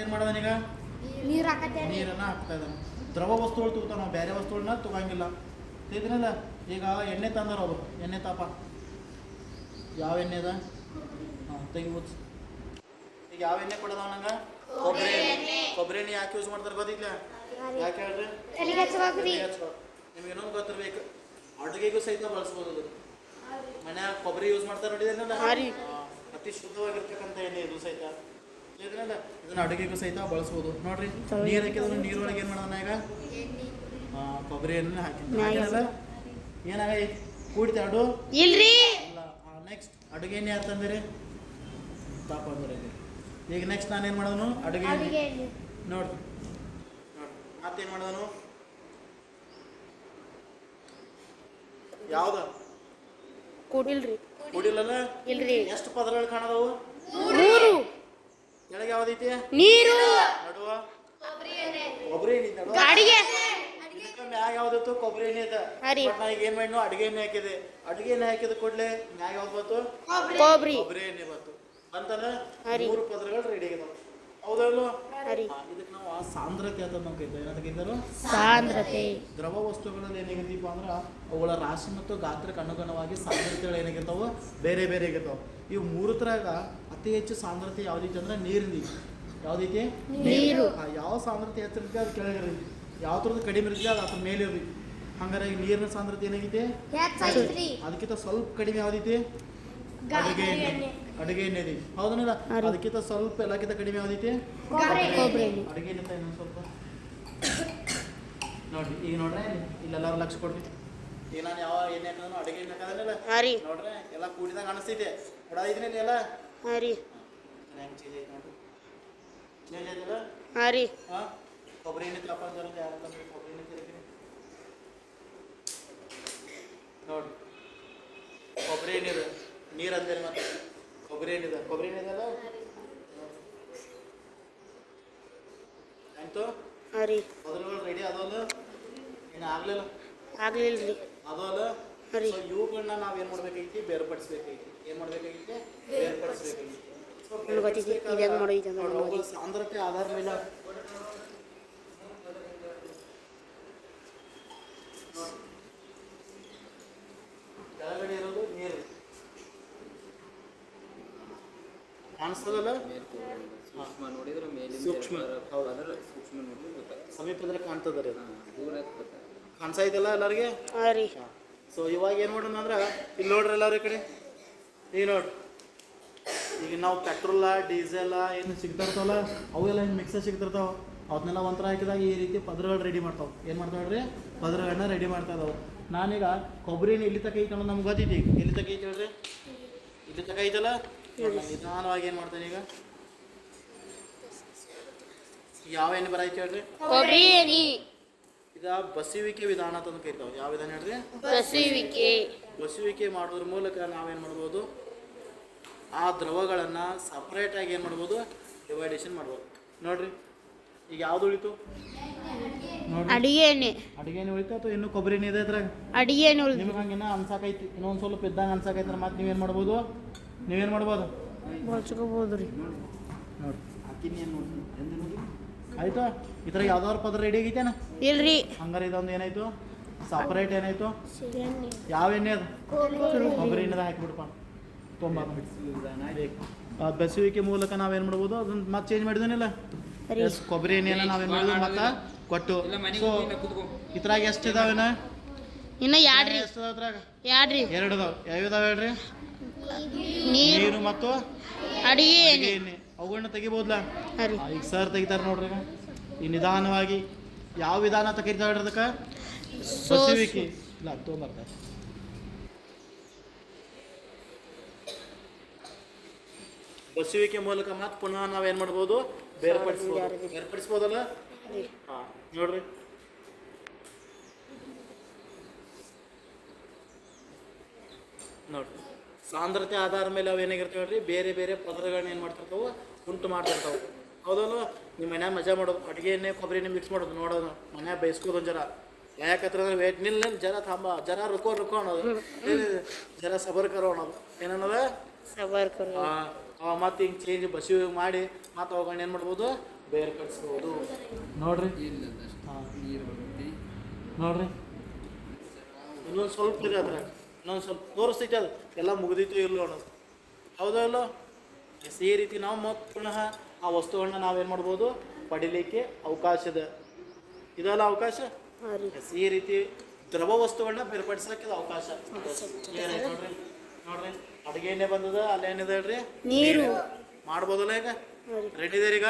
ಏನು ಮಾಡೋದನೀಗ ನೀರು ಹಾಕತ್ತೇನೆ. ನೀರನ್ನು ಹಾಕ್ತಾ ಇದ್ದಾನೆ. ದ್ರವ ವಸ್ತುಗಳು ತಗೋತಾವ, ನಾವು ಬೇರೆ ವಸ್ತುಗಳನ್ನ ತಗೋಂಗಿಲ್ಲ. ತಿಳಿದ್ರಲ್ಲ. ಈಗ ಎಣ್ಣೆ ತಂದಾರ ಅವರು, ಎಣ್ಣೆ ತಾಪ ಯಾವ ಎಣ್ಣೆ ಅದ? ಹಾಂ ತೆಗಿ ಮುಚ್ಚು. ಈಗ ಯಾವ ಎಣ್ಣೆ ಕೊಡೋದವ ನಂಗೆ? ಕೊಬ್ಬರಿ ಎಣ್ಣೆ ಯಾಕೆ ಯೂಸ್ ಮಾಡ್ತಾರೆ ಗೊತ್ತಿಲ್ಲ? ಯಾಕೆ ಹೇಳ್ರಿ? ತಲೆಗೆ ಹಚ್ಚಬೇಕ್ರಿ. ನಿಮ್ಗೆ ಇನ್ನೊಂದು ಗೊತ್ತಿರ್ಬೇಕು, ಅಡುಗೆಗೂ ಸಹಿತ ಬಳಸ್ಬೋದು. ಅದು ಮನ್ಯಾಗ ಕೊಬ್ಬರಿ ಯೂಸ್ ಮಾಡ್ತಾರೆ ನೋಡಿದ್ರಲ್ಲ, ಅತಿ ಶುದ್ಧವಾಗಿರ್ತಕ್ಕಂಥ ಎಣ್ಣೆ ಇದು ಸಹಿತ. ಇದನ್ನ ಅಡುಗೆಗೂ ಸಹಿತ ಬಳಸ್ಬೋದು ನೋಡ್ರಿ. ನೀರು ಹಾಕಿದ್ರೆ ನೀರೊಳಗೆ ಏನು ಮಾಡೋಣ ಈಗ? ಕೊಬ್ಬರಿ ಎಣ್ಣೆ ಹಾಕಿಲ್ಲ. ಏನಾಗ ಕೂಡಿತೆ ಅಡು ಇಲ್ರಿ. ನೆಕ್ಸ್ಟ್ ಅಡುಗೆ ಎಣ್ಣೆ ಅಂತಂದ್ರೆ ತಾಪ ಅಂದ್ರೆ ಈಗ ನೆಕ್ಸ್ಟ್ ನಾನೇನು ಮಾಡೋನು? ಅಡುಗೆ ಎಣ್ಣೆ ನೋಡ್ರಿ. ಮತ್ತೇನು ಮಾಡೋನು? ಯಾವ್ದು ಕೂಡಿಲ್ರಿ. ಕೂಡಿಲ್ಲಲ್ಲ? ಇಲ್ರಿ. ಎಷ್ಟು ಪದರಗಳು ಕಾಣದವು? 3. ಕೆಳಗೆ ಯಾವ್ದೈತಿ? ನೀರು. ನಡುವ ಕೊಬ್ಬರಿ ಎಣ್ಣೆ ನಡುವ. ಗಾಡಿಗೆ ಮ್ಯಾಗ ಯಾವ್ದಿತ್ತು? ಕೊಬ್ಬರಿ ಎಣ್ಣೆ ಐತೆ. ಬಟ್ ನಾ ಈಗ ಏನ್ ಮಾಡಿ ಅಡುಗೆ ಎಣ್ಣೆ ಹಾಕಿದೆ. ಅಡುಗೆ ಎಣ್ಣೆ ಹಾಕಿದ ಕೂಡಲೇ ಮ್ಯಾಗ ಯಾವ್ದು ಬಂತು? ಕೊಬ್ಬರಿ ಎಣ್ಣೆ ಬಂತು. ಬಂತಲ್ಲ 3 ಪದರಗಳು ರೆಡಿ ಆಗಿದಾವ. ಹೌದಲ್ವ? ಇದಕ್ಕೆ ನಾವು ಸಾಂದ್ರತೆ ಅಂತ ನಾವು ಕರಿತೀವಿ. ಏನಂತ ಸಾಂದ್ರತೆ. ದ್ರವ ವಸ್ತುಗಳಲ್ಲಿ ಏನಾಗಿರ್ತೀಪ ಅಂದ್ರೆ ಅವುಗಳ ರಾಶಿ ಮತ್ತು ಗಾತ್ರಕ್ಕೆ ಅನುಗುಣವಾಗಿ ಸಾಂದ್ರತೆಗಳು ಏನಾಗಿರ್ತಾವೆ? ಬೇರೆ ಬೇರೆ ಆಗಿರ್ತಾವೆ. ಇವು 3 ತರಾಗ ಅತಿ ಹೆಚ್ಚು ಸಾಂದ್ರತೆ ಯಾವ್ದೈತಿ ಅಂದ್ರೆ ನೀರಿನ. ಯಾವ್ದೈತಿ? ನೀರು. ಯಾವ ಸಾಂದ್ರತೆ ಹೆಚ್ಚಿರುತ್ತೆ ಅದು ಕೆಳಗಿರಲಿ, ಯಾವ ಥರದ್ದು ಕಡಿಮೆ ಇರುತ್ತೆ ಅದು ಅದ್ರ ಮೇಲೆ ಇರಲಿ. ಹಂಗಾರೆ ಈಗ ನೀರಿನ ಸಾಂದ್ರತೆ ಏನಾಗೈತಿ? ಅದಕ್ಕಿಂತ ಸ್ವಲ್ಪ ಕಡಿಮೆ ಯಾವ್ದೈತಿ? ಅಡುಗೆ ಎಣ್ಣೆ. ಅಡುಗೆ ಎಣ್ಣೆ ಐತಿ, ಹೌದನಲ್ಲ? ಅದಕ್ಕಿಂತ ಸ್ವಲ್ಪ ಎಲ್ಲಕ್ಕಿಂತ ಕಡಿಮೆ ಯಾವ್ದೈತಿ? ಅಡುಗೆ ಎಣ್ಣೆ ಇನ್ನೊಂದು ಸ್ವಲ್ಪ ನೋಡ್ರಿ. ಈಗ ನೋಡ್ರೆ ಇಲ್ಲೆಲ್ಲರೂ ಲಕ್ಷ ಕೊಡ್ರಿ. ಈಗ ನಾನು ಯಾವ ಎಣ್ಣೆ ಹಾಕೋದು? ಅಡುಗೆ ಎಣ್ಣೆ ಹಾಕೋದಲ್ಲ ನೋಡ್ರೆ ಎಲ್ಲ ಕೂಡಿದಾಗ ಅನಿಸ್ತೈತೆ. ಕೊಡೋದಿದ್ರಿ ಎಲ್ಲ ಹೆಂಗೆ ಚೇಂಜ್ ಐತೆ ನೋಡ್ರಿ. ಚೇಂಜ್ ಆಯ್ತಲ್ಲ? ಹಾಂ ಕೊಬ್ಬರಿ ಎಣ್ಣೆ ತಪ್ಪ ಅಂದ್ರೆ ಯಾಕಂದ್ರೆ ಕೊಬ್ಬರಿ ಎಣ್ಣೆ ತಿರುಗಿ ನೋಡ್ರಿ. ಕೊಬ್ಬರಿ ಎಣ್ಣೆ ಇದೆ, ನೀರು ಅಂದೇರಿ. ಮತ್ತೆ ಕೊಬ್ಬರಿ ಎಣ್ಣೆ ಇದೆ, ಕೊಬ್ಬರಿ ಎಣ್ಣೆ ಇದೆಲ್ಲ ಆಯ್ತು. ಮೊದಲು ರೆಡಿ ಅದಲ್ಲ, ಏನು ಆಗ್ಲಿಲ್ಲ ಅದಲ್ಲ. ಇವುಗಳನ್ನ ನಾವು ಏನು ಮಾಡ್ಬೇಕಾಗೈತಿ? ಬೇರ್ಪಡಿಸ್ಬೇಕಾಗೈತಿ. ಏನು ಮಾಡ್ಬೇಕಾಗೈತಿ? ಬೇರ್ಪಡಿಸ್ಬೇಕಾಗೈತಿ. ಸಾಂದ್ರತೆ ಆಧಾರ ಮೇಲೆ ಕೆಳಗಡೆ ಇರೋದು ನೀರು ಕಾಣಿಸ್ತದಲ್ಲ? ಸೂಕ್ಷ್ಮ ಸಮೀಪದ್ರೆ ಕಾಣ್ತದ ರೀ. ಕಾಣಿಸೈತಲ್ಲ ಎಲ್ಲರಿಗೆ? ಸೊ ಇವಾಗ ಏನು ಮಾಡೋಣ ಅಂದ್ರೆ ಇಲ್ಲಿ ನೋಡ್ರಿ ಎಲ್ಲರೂ ಈ ಕಡೆ. ಈಗ ನೋಡ್ರಿ, ಈಗ ನಾವು ಪೆಟ್ರೋಲ ಡೀಸೆಲ ಏನು ಸಿಗ್ತಿರ್ತಾವಲ್ಲ ಅವೆಲ್ಲ ಏನು ಮಿಕ್ಸರ್ ಸಿಗ್ತಿರ್ತಾವೆ. ಅವನ್ನೆಲ್ಲ ಒಂಥರ ಹಾಕಿದಾಗ ಈ ರೀತಿ ಪದರಗಳು ರೆಡಿ ಮಾಡ್ತಾವೆ. ಏನು ಮಾಡ್ತಾವೆ ಹೇಳ್ರಿ? ಪದರಗಳನ್ನ ರೆಡಿ ಮಾಡ್ತಾ ಇದಾವೆ. ನಾನೀಗ ಕೊಬ್ಬರಿನ ಇಲ್ಲಿ ತಕ ಐತೆ ಅನ್ನೋದು ನಮ್ಗೆ ಗೊತ್ತೈತಿ. ಎಲ್ಲಿ ತಕ ಐತೆ ಹೇಳ್ರಿ? ಇಲ್ಲಿ ತಕ ಐತಲ್ಲ. ನಿಧಾನವಾಗಿ ಏನು ಮಾಡ್ತಾನೆ ಈಗ? ಯಾವ ಎಣ್ಣೆ ಬರೈತೆ ಹೇಳ್ರಿ? ಈಗ ಬಸುವಿಕೆ ವಿಧಾನ ಅಂತ ಕರಿತಾವೆ. ಯಾವ ವಿಧಾನ ಹೇಳ್ರಿ? ಬಸುವಿಕೆ ಮಾಡೋದ್ರ ಮೂಲಕ ನಾವೇನು ಮಾಡ್ಬೋದು? ಆ ದ್ರವಗಳನ್ನು ಸಪ್ರೇಟಾಗಿ ಏನು ಮಾಡ್ಬೋದು? ಡಿವೈಡೇಷನ್ ಮಾಡ್ಬೋದು. ನೋಡ್ರಿ ಈಗ ಯಾವ್ದು ಉಳಿತು? ಅಡಿಗೆ ಎಣ್ಣೆ ಉಳಿತು ಅಥವಾ ಇನ್ನೂ ಕೊಬ್ಬರಿ ಎಣ್ಣೆ ಇದೆ ಅದ್ರಾಗ? ಅಡಿಗೆ ಎಣ್ಣೆ ನಿಮ್ಗೆ ಹಂಗೇನ ಅನ್ಸಾಕೈತಿ, ಇನ್ನೊಂದು ಸ್ವಲ್ಪ ಇದ್ದಂಗೆ ಅನ್ಸಾಕೈತಿ. ಮತ್ತೆ ನೀವೇನು ಮಾಡ್ಬೋದು? ಬಳಸ್ಕೋಬೋದು ರೀ. ನೋಡ್ರಿ ಹಾಕಿನಿ ಏನು ನೋಡಿ ಆಯ್ತಾ? ಈ ಥರ ಯಾವ್ದಾದ್ರು ಪದರ ರೆಡಿ ಆಗೈತೇನ? ಇಲ್ರಿ. ಹಂಗಾರೆ ಇದೊಂದು ಏನಾಯ್ತು? ಸಪ್ರೇಟ್ ಏನಾಯ್ತು? ಯಾವ ಎಣ್ಣೆ ಅದು? ಕೊಬ್ಬರಿ ಎಣ್ಣೆದ ಹಾಕಿಬಿಡಪ್ಪ. ಬೆಸುವಿಕೆ ಮೂಲಕ ನಾವೇನು ಮಾಡ್ಬೋದು? ಅದನ್ನ ಮತ್ತೆ ಚೇಂಜ್ ಮಾಡಿದನಿಲ್ಲ. ಕೊಬ್ಬರಿ ಎಣ್ಣೆನ ನಾವೇನು ಮಾಡಿದ್ವಿ? ಮತ್ತೆ ಕೊಟ್ಟು. ಸೊ ಇದ್ರಾಗ ಎಷ್ಟು ಇದಾವೇನ? ಇನ್ನು ಎರಡು ಅದ್ರಾಗ 2 ಇದಾವೆ. ಯಾವ್ಯಾವ ಹೇಳ್ರಿ? ನೀರು ಮತ್ತು ಅಡಿಗೆ ಎಣ್ಣೆ. ಅವುಗಳನ್ನ ತೆಗಿಬೋದ್ಲ? ಈಗ ಸರ್ ತೆಗಿತಾರೆ ನೋಡ್ರಿ. ಈ ನಿಧಾನವಾಗಿ ಯಾವ ವಿಧಾನ ತೆಗಿತಾವೆ ಹೇಳ್ರಿ? ಅದಕ್ಕೆ ಬಸುವಿಕೆ ಇಲ್ಲ ತೊಗೊಂಬರ್ತಾರೆ. ಬಸುವಿಕೆ ಮೂಲಕ ಮತ್ತೆ ಪುನಃ ನಾವೇನು ಮಾಡ್ಬೋದು? ಬೇರ್ಪಡಿಸ್ಬೋದಲ್ಲ? ಹಾಂ ನೋಡ್ರಿ. ನೋಡ್ರಿ ಸಾಂದ್ರತೆ ಆಧಾರ ಮೇಲೆ ಅವು ಏನಾಗಿರ್ತವೆ ಹೇಳ್ರಿ? ಬೇರೆ ಬೇರೆ ಪದರಗಳನ್ನ ಏನು ಮಾಡ್ತಿರ್ತಾವೆ? ಉಂಟು ಮಾಡ್ತಿರ್ತಾವೆ. ಹೌದಲ್ಲ? ನಿಮ್ಮ ಮನ್ಯಾಗ ಮಜಾ ಮಾಡೋದು, ಅಡುಗೆ ಎಣ್ಣೆ ಕೊಬ್ಬರಿ ಎಣ್ಣೆ ಮಿಕ್ಸ್ ಮಾಡೋದು, ನೋಡೋದು, ಮನ್ಯಾಗ ಬೇಯಿಸ್ಕೋದು. ಒಂದು ಜರ ಯಾಕತ್ರ ವೇಟ್ ನಿಲ್ಲ ಜರ ಥಂಬ ಜರ ರುಕೋ ಅನ್ನೋದು, ಜರ ಸಬರ್ ಕರೋ ಅನ್ನೋದು. ಏನನ್ನೋದು? ಮತ್ತು ಹಿಂಗೆ ಚೇಂಜ್ ಬಸಿ ಮಾಡಿ ಮತ್ತು ಅವುಗಳನ್ನ ಏನು ಮಾಡ್ಬೋದು ಬೇರೆ ಕಟ್ಸ್ಬೋದು ನೋಡ್ರಿ ಹಾಂ ನೋಡ್ರಿ ಇನ್ನೊಂದು ಸ್ವಲ್ಪ ಇದೆ ಅದ್ರ ಇನ್ನೊಂದು ಸ್ವಲ್ಪ ತೋರಿಸ್ತೈತೆ ಅದು ಎಲ್ಲ ಮುಗಿದೈತು ಇಲ್ಲೋ ಅನ್ನೋದು ಹೌದಾ ಇಲ್ಲೋ ಎಸ್ ಈ ರೀತಿ ನಾವು ಮತ್ತೆ ಪುನಃ ಆ ವಸ್ತುಗಳನ್ನ ನಾವೇನು ಮಾಡ್ಬೋದು ಪಡಿಲಿಕ್ಕೆ ಅವಕಾಶ ಇದೆ ಇದೆಲ್ಲ ಅವಕಾಶ ಎಸ್ ಈ ರೀತಿ ದ್ರವ ವಸ್ತುಗಳನ್ನ ಬೇರ್ಪಡಿಸಲಿಕ್ಕೆ ಇದು ಅವಕಾಶ ಏನೈತೆ ನೋಡ್ರಿ ನೋಡ್ರಿ ಅಡುಗೆ ಏನೇ ಬಂದದ ಅಲ್ಲೇನಿದೆ ಹೇಳ್ರಿ ನೀರು ಮಾಡ್ಬೋದಲ್ಲ ಈಗ ರೆಡಿ ಇದೆ ಈಗ